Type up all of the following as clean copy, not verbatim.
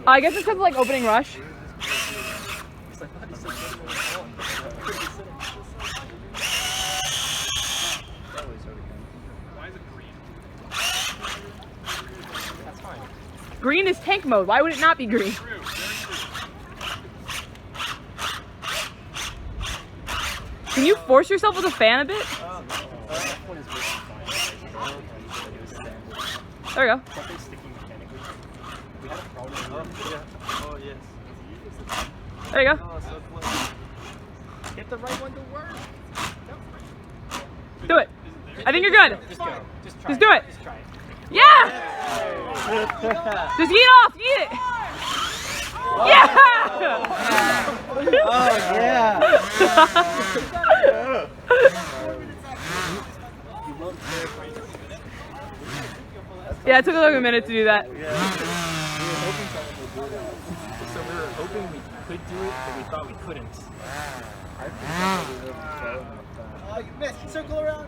I guess it's because of like opening rush. Green is tank mode. Why would it not be green? Can you force yourself with a fan a bit? There we go. There you go. Hit the right one to work. Do it. I think you're good. Just go. Just do it. Just try it. Yeah! Just eat off. Eat it. Yeah! Oh, yeah. Yeah, it took like a minute to do that. So we were hoping we could do it, but we thought we couldn't. You missed. Circle around.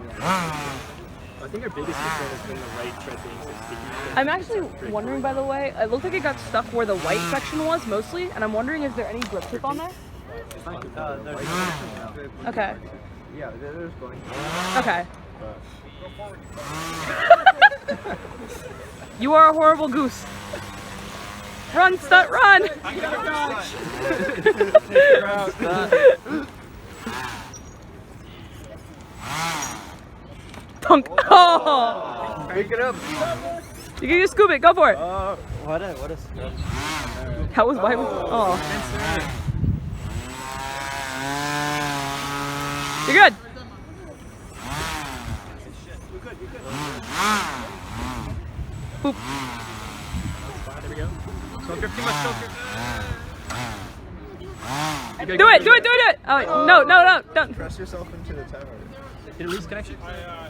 I think our biggest concern has been the right tread being so sticky. I'm actually wondering, by the way, it looked like it got stuck where the white section was mostly, and I'm wondering, is there any grip tip on there? Okay. Yeah, there's going. Okay. You are a horrible goose. Run, Stunt, run! Dunk. Oh! Pick it up. You can just scoop it. Go for it. What a That was why. Oh. You're good. Boop. There we go. Don't drift too much, don't drift. Do it, do it, do it! Oh, wait. No, don't. Press yourself into the tower. Did it lose connection? Yeah.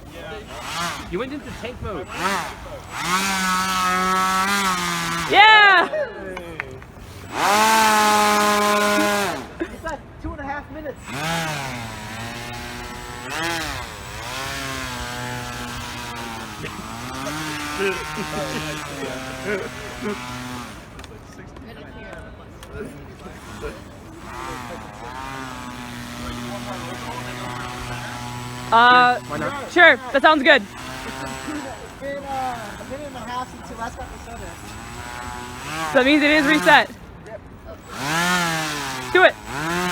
You went into tank mode. Yeah! You got 2.5 minutes. Sure, that sounds good. It's been a minute and a half since you last got the soda. So that means it is reset. Do it!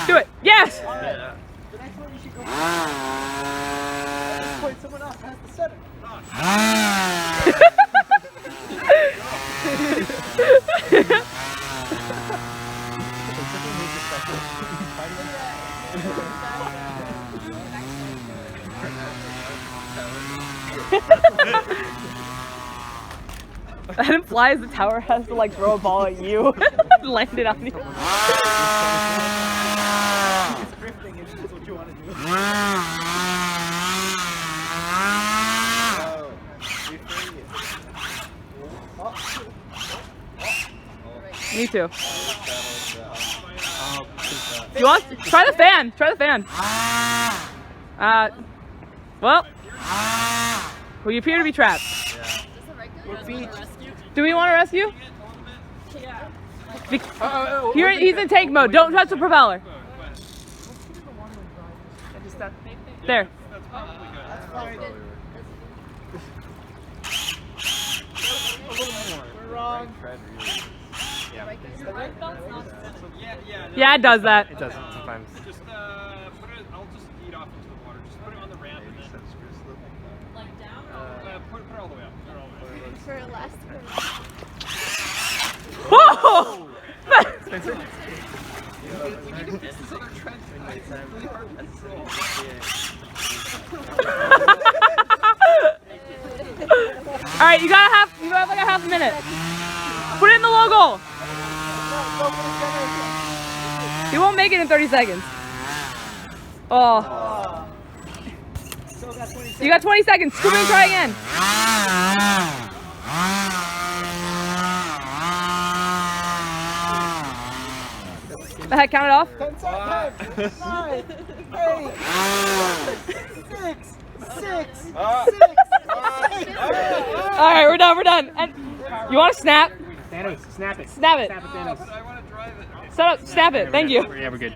Do it! Yes! The next one you should go. At this point, someone else has the center. That implies the tower has to like throw a ball at you and land it on you. It's drifting if that's what you want to do. Me too. You want? Try the fan. Try the fan. Well, you appear to be trapped. Do we want to rescue? He's in tank mode. Don't touch the propeller. There. Yeah, it does that. It does sometimes. Just put it. I'll just feed off into the water. Just put it on the ramp and then. Like down or Put it all the way up. Put it all the way up. for last turn? Whoa! Spencer? All right, you have like a half a minute. Put it in the logo. You won't make it in 30 seconds. Oh. You got 20 seconds. Scoop it and try again. Go ahead, count it off. 10 seconds. 9, 8, 6, 6, 6. All right, we're done. And you want to snap? Thanos, snap it. Snap it. Snap it, Oh, Thanos. but I want to drive it. Okay. Snap it. Thank you. Yeah, we're good.